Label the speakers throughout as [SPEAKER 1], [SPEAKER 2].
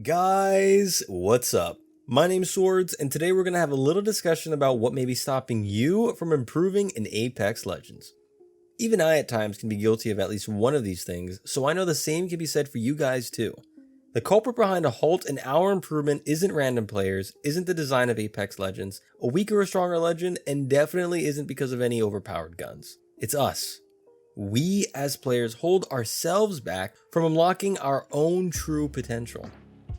[SPEAKER 1] Guys, what's up? My name's Swords, and today we're going to have a little discussion about what may be stopping you from improving in Apex Legends. Even I at times can be guilty of at least one of these things, so I know the same can be said for you guys too. The culprit behind a halt in our improvement isn't random players, isn't the design of Apex Legends, a weaker or stronger legend, and definitely isn't because of any overpowered guns. It's us. We as players hold ourselves back from unlocking our own true potential.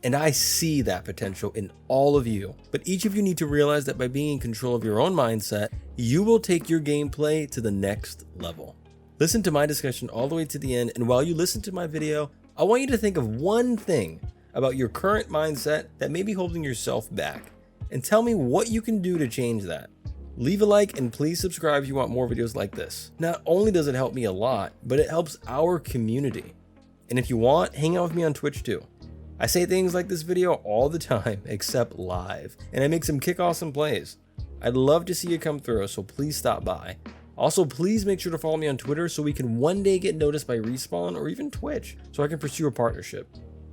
[SPEAKER 1] And I see that potential in all of you, but each of you need to realize that by being in control of your own mindset, you will take your gameplay to the next level. Listen to my discussion all the way to the end, and while you listen to my video, I want you to think of one thing about your current mindset that may be holding yourself back, and tell me what you can do to change that. Leave a like and please subscribe if you want more videos like this. Not only does it help me a lot, but it helps our community. And if you want, hang out with me on Twitch too. I say things like this video all the time, except live, and I make some kick-awesome plays. I'd love to see you come through, so please stop by. Also, please make sure to follow me on Twitter so we can one day get noticed by Respawn or even Twitch, so I can pursue a partnership.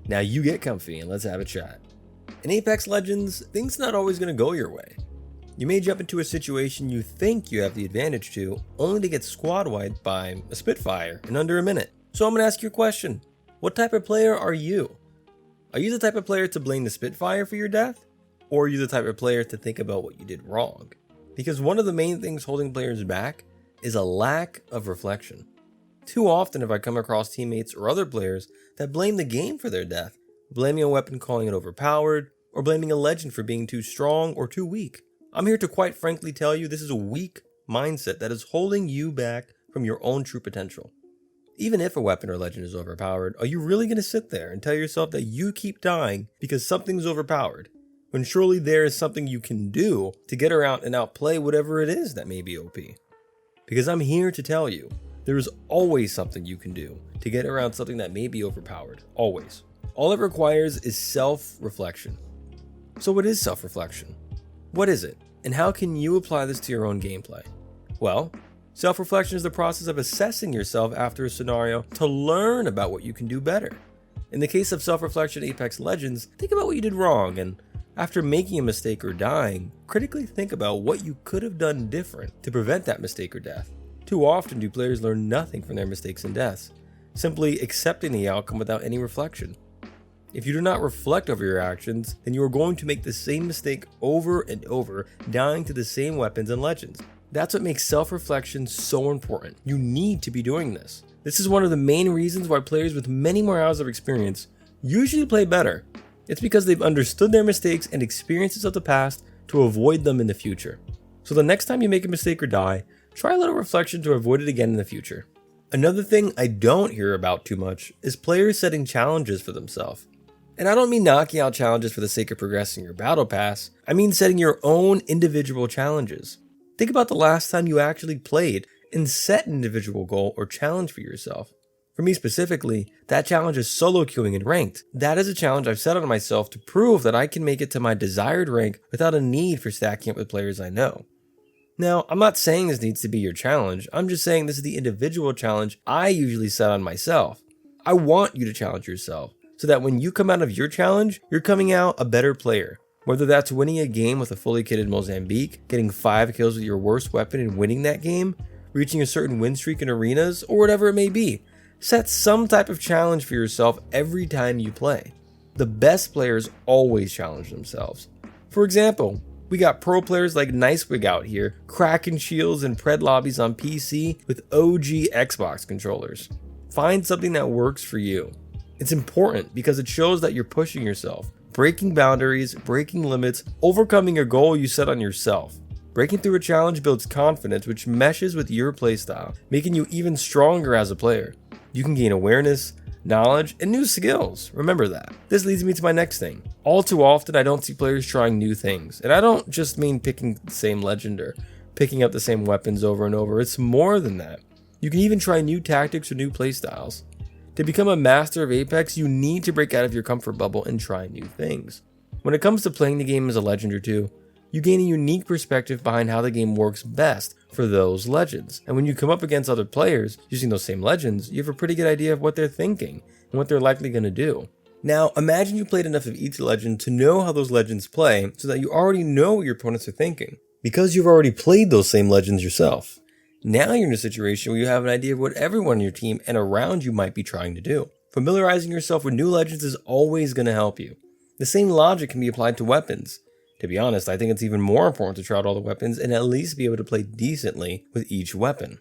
[SPEAKER 1] Now you get comfy and let's have a chat. In Apex Legends, things are not always going to go your way. You may jump into a situation you think you have the advantage to, only to get squad wiped by a Spitfire in under a minute. So I'm going to ask you a question. What type of player are you? Are you the type of player to blame the Spitfire for your death? Or are you the type of player to think about what you did wrong? Because one of the main things holding players back is a lack of reflection. Too often have I come across teammates or other players that blame the game for their death, blaming a weapon calling it overpowered, or blaming a legend for being too strong or too weak. I'm here to quite frankly tell you this is a weak mindset that is holding you back from your own true potential. Even if a weapon or legend is overpowered, are you really going to sit there and tell yourself that you keep dying because something's overpowered, when surely there is something you can do to get around and outplay whatever it is that may be OP? Because I'm here to tell you, there is always something you can do to get around something that may be overpowered, always. All it requires is self-reflection. So what is self-reflection? What is it? And how can you apply this to your own gameplay? Well, self-reflection is the process of assessing yourself after a scenario to learn about what you can do better. In the case of self-reflection in Apex Legends, think about what you did wrong, and after making a mistake or dying, critically think about what you could have done different to prevent that mistake or death. Too often do players learn nothing from their mistakes and deaths, simply accepting the outcome without any reflection. If you do not reflect over your actions, then you are going to make the same mistake over and over, dying to the same weapons and legends. That's what makes self-reflection so important. You need to be doing this. This is one of the main reasons why players with many more hours of experience usually play better. It's because they've understood their mistakes and experiences of the past to avoid them in the future. So the next time you make a mistake or die, try a little reflection to avoid it again in the future. Another thing I don't hear about too much is players setting challenges for themselves. And I don't mean knocking out challenges for the sake of progressing your battle pass. I mean setting your own individual challenges. Think about the last time you actually played and set an individual goal or challenge for yourself. For me specifically, that challenge is solo queuing in ranked. That is a challenge I've set on myself to prove that I can make it to my desired rank without a need for stacking up with players I know. Now, I'm not saying this needs to be your challenge, I'm just saying this is the individual challenge I usually set on myself. I want you to challenge yourself, so that when you come out of your challenge, you're coming out a better player. Whether that's winning a game with a fully kitted Mozambique, getting 5 kills with your worst weapon and winning that game, reaching a certain win streak in arenas, or whatever it may be. Set some type of challenge for yourself every time you play. The best players always challenge themselves. For example, we got pro players like Nicewig out here, cracking shields and pred lobbies on PC with OG Xbox controllers. Find something that works for you. It's important because it shows that you're pushing yourself, breaking boundaries, breaking limits, overcoming a goal you set on yourself. Breaking through a challenge builds confidence, which meshes with your playstyle, making you even stronger as a player. You can gain awareness, knowledge, and new skills. Remember that. This leads me to my next thing. All too often, I don't see players trying new things. And I don't just mean picking the same legend or picking up the same weapons over and over. It's more than that. You can even try new tactics or new playstyles. To become a master of Apex, you need to break out of your comfort bubble and try new things. When it comes to playing the game as a legend or two, you gain a unique perspective behind how the game works best for those legends. And when you come up against other players using those same legends, you have a pretty good idea of what they're thinking and what they're likely going to do. Now, imagine you played enough of each legend to know how those legends play so that you already know what your opponents are thinking, because you've already played those same legends yourself. Now you're in a situation where you have an idea of what everyone on your team and around you might be trying to do. Familiarizing yourself with new legends is always going to help you. The same logic can be applied to weapons. To be honest, I think it's even more important to try out all the weapons and at least be able to play decently with each weapon.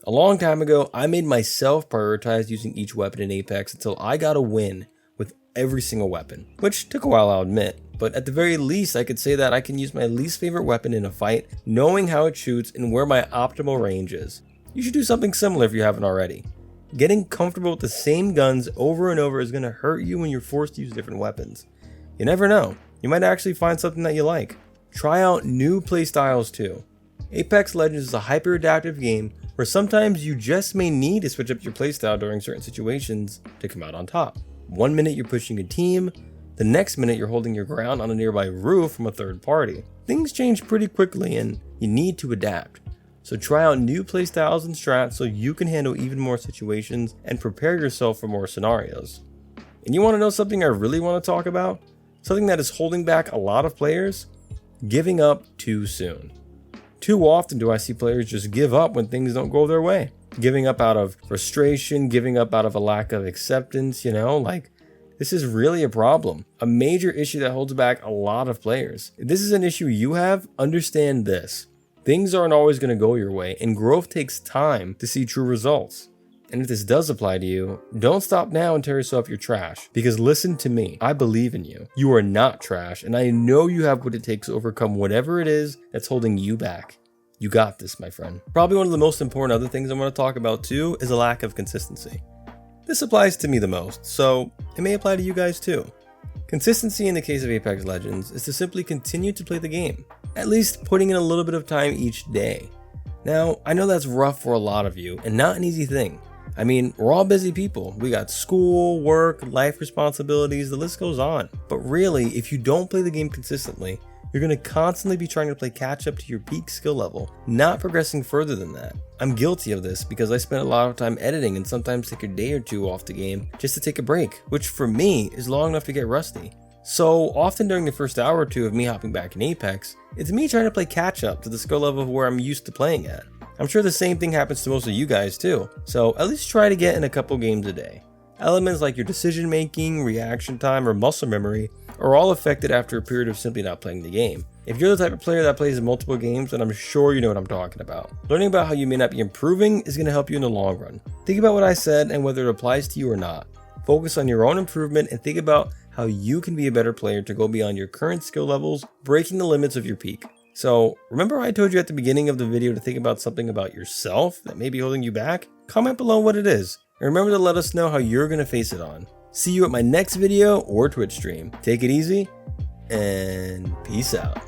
[SPEAKER 1] A long time ago, I made myself prioritize using each weapon in Apex until I got a win with every single weapon, which took a while, I'll admit, but at the very least I could say that I can use my least favorite weapon in a fight, knowing how it shoots and where my optimal range is. You should do something similar if you haven't already. Getting comfortable with the same guns over and over is going to hurt you when you're forced to use different weapons. You never know, you might actually find something that you like. Try out new playstyles too. Apex Legends is a hyper-adaptive game where sometimes you just may need to switch up your playstyle during certain situations to come out on top. One minute you're pushing a team, the next minute you're holding your ground on a nearby roof from a third party. Things change pretty quickly and you need to adapt. So try out new playstyles and strats so you can handle even more situations and prepare yourself for more scenarios. And you want to know something I really want to talk about? Something that is holding back a lot of players? Giving up too soon. Too often do I see players just give up when things don't go their way. Giving up out of frustration, giving up out of a lack of acceptance, this is really a problem. A major issue that holds back a lot of players. If this is an issue you have, understand this. Things aren't always going to go your way, and growth takes time to see true results. And if this does apply to you, don't stop now and tell yourself you're trash. Because listen to me, I believe in you. You are not trash, and I know you have what it takes to overcome whatever it is that's holding you back. You got this, my friend. Probably one of the most important other things I want to talk about too is a lack of consistency. This applies to me the most, so it may apply to you guys too. Consistency in the case of Apex Legends is to simply continue to play the game, at least putting in a little bit of time each day. Now, I know that's rough for a lot of you and not an easy thing. I mean, we're all busy people. We got school, work, life responsibilities, the list goes on. But really, if you don't play the game consistently, you're going to constantly be trying to play catch up to your peak skill level, not progressing further than that. I'm guilty of this because I spend a lot of time editing and sometimes take a day or two off the game just to take a break, which for me is long enough to get rusty. So often during the first hour or two of me hopping back in Apex, it's me trying to play catch up to the skill level of where I'm used to playing at. I'm sure the same thing happens to most of you guys too, so at least try to get in a couple games a day. Elements like your decision making, reaction time, or muscle memory are all affected after a period of simply not playing the game. If you're the type of player that plays multiple games, then I'm sure you know what I'm talking about. Learning about how you may not be improving is going to help you in the long run. Think about what I said and whether it applies to you or not. Focus on your own improvement and think about how you can be a better player to go beyond your current skill levels, breaking the limits of your peak. So remember I told you at the beginning of the video to think about something about yourself that may be holding you back? Comment below what it is. And remember to let us know how you're going to face it on. See you at my next video or Twitch stream. Take it easy and peace out.